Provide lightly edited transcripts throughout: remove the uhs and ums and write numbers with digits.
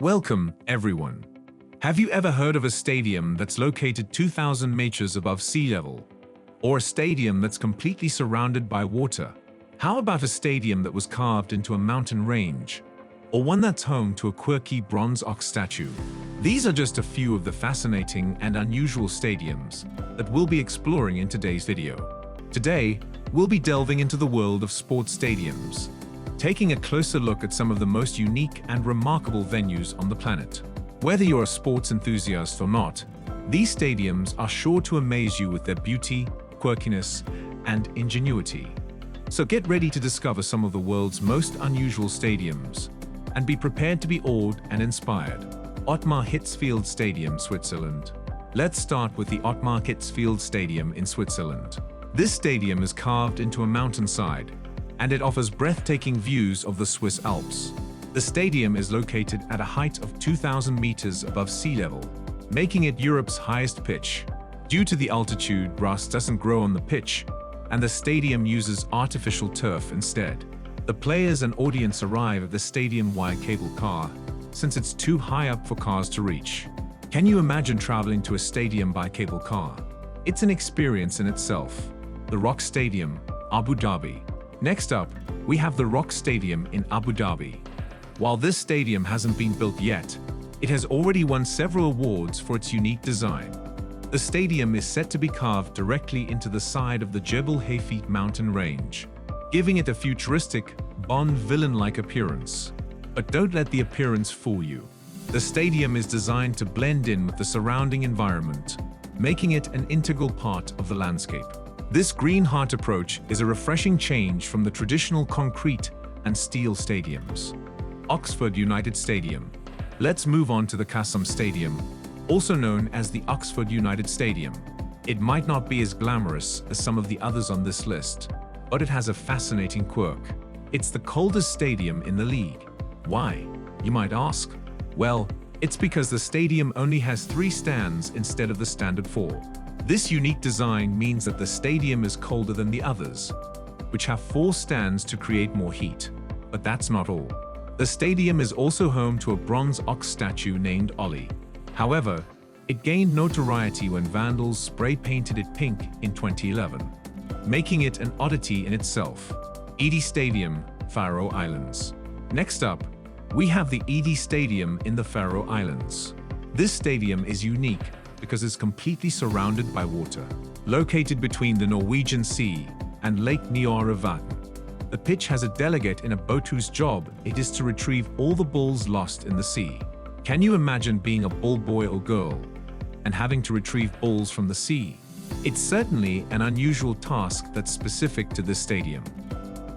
Welcome, everyone. Have you ever heard of a stadium that's located 2,000 meters above sea level? Or a stadium that's completely surrounded by water? How about a stadium that was carved into a mountain range? Or one that's home to a quirky bronze ox statue? These are just a few of the fascinating and unusual stadiums that we'll be exploring in today's video. Today, we'll be delving into the world of sports stadiums, taking a closer look at some of the most unique and remarkable venues on the planet. Whether you're a sports enthusiast or not, these stadiums are sure to amaze you with their beauty, quirkiness, and ingenuity. So get ready to discover some of the world's most unusual stadiums, and be prepared to be awed and inspired. Ottmar Hitzfeld Stadium, Switzerland. Let's start with the Ottmar Hitzfeld Stadium in Switzerland. This stadium is carved into a mountainside, and it offers breathtaking views of the Swiss Alps. The stadium is located at a height of 2,000 meters above sea level, making it Europe's highest pitch. Due to the altitude, grass doesn't grow on the pitch, and the stadium uses artificial turf instead. The players and audience arrive at the stadium via cable car, since it's too high up for cars to reach. Can you imagine traveling to a stadium by cable car? It's an experience in itself. The Rock Stadium, Abu Dhabi. Next up, we have the Rock Stadium in Abu Dhabi. While this stadium hasn't been built yet, it has already won several awards for its unique design. The stadium is set to be carved directly into the side of the Jebel Hafeet mountain range, giving it a futuristic, Bond villain-like appearance. But don't let the appearance fool you. The stadium is designed to blend in with the surrounding environment, making it an integral part of the landscape. This green heart approach is a refreshing change from the traditional concrete and steel stadiums. Oxford United Stadium. Let's move on to the Qasim Stadium, also known as the Oxford United Stadium. It might not be as glamorous as some of the others on this list, but it has a fascinating quirk. It's the coldest stadium in the league. Why, you might ask? Well, it's because the stadium only has 3 stands instead of the standard 4. This unique design means that the stadium is colder than the others, which have 4 stands to create more heat. But that's not all. The stadium is also home to a bronze ox statue named Ollie. However, it gained notoriety when vandals spray-painted it pink in 2011, making it an oddity in itself. Ede Stadium, Faroe Islands. Next up, we have the Ede Stadium in the Faroe Islands. This stadium is unique because it's completely surrounded by water. Located between the Norwegian Sea and Lake Njørevatn, the pitch has a delegate in a boat whose job it is to retrieve all the balls lost in the sea. Can you imagine being a ball boy or girl and having to retrieve balls from the sea? It's certainly an unusual task that's specific to this stadium.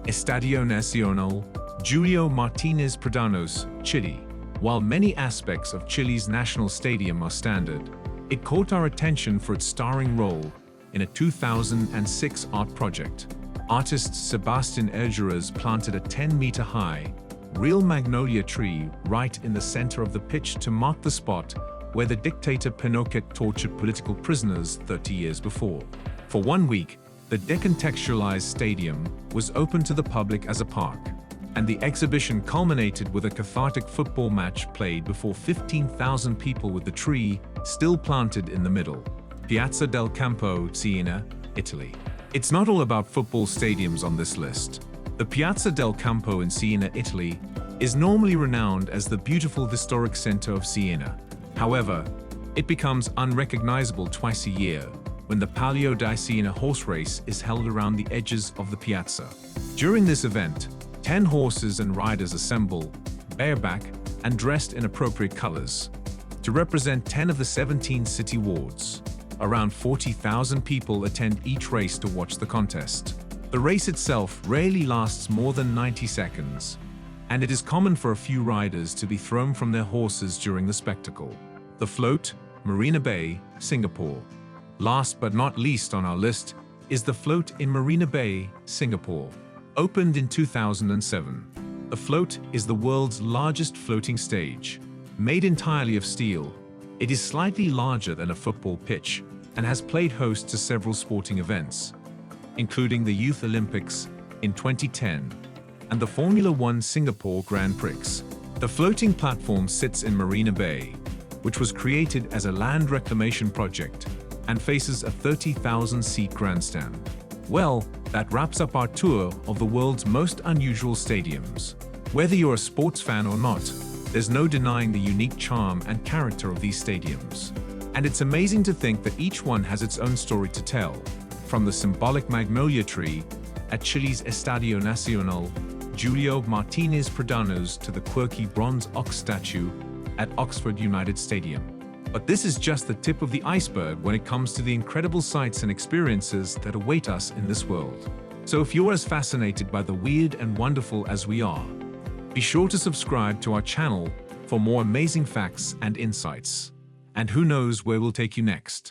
Estadio Nacional Julio Martínez Pradanos, Chile. While many aspects of Chile's national stadium are standard, it caught our attention for its starring role in a 2006 art project. Artist Sebastián Elgueras planted a 10-meter-high, real magnolia tree right in the center of the pitch to mark the spot where the dictator Pinochet tortured political prisoners 30 years before. For 1 week, the decontextualized stadium was open to the public as a park, and the exhibition culminated with a cathartic football match played before 15,000 people with the tree still planted in the middle. Piazza del Campo, Siena, Italy. It's not all about football stadiums on this list. The Piazza del Campo in Siena, Italy, is normally renowned as the beautiful historic center of Siena. However, it becomes unrecognizable twice a year when the Palio di Siena horse race is held around the edges of the piazza. During this event, 10 horses and riders assemble, bareback and dressed in appropriate colors, to represent 10 of the 17 city wards. Around 40,000 people attend each race to watch the contest. The race itself rarely lasts more than 90 seconds, and it is common for a few riders to be thrown from their horses during the spectacle. The Float, Marina Bay, Singapore. Last but not least on our list is the Float in Marina Bay, Singapore. Opened in 2007, the Float is the world's largest floating stage. Made entirely of steel, it is slightly larger than a football pitch and has played host to several sporting events, including the Youth Olympics in 2010 and the Formula One Singapore Grand Prix. The floating platform sits in Marina Bay, which was created as a land reclamation project and faces a 30,000-seat grandstand. Well, that wraps up our tour of the world's most unusual stadiums. Whether you're a sports fan or not, there's no denying the unique charm and character of these stadiums. And it's amazing to think that each one has its own story to tell, from the symbolic magnolia tree at Chile's Estadio Nacional, Julio Martinez Pradano's, to the quirky bronze ox statue at Oxford United Stadium. But this is just the tip of the iceberg when it comes to the incredible sights and experiences that await us in this world. So if you're as fascinated by the weird and wonderful as we are, be sure to subscribe to our channel for more amazing facts and insights. And who knows where we'll take you next.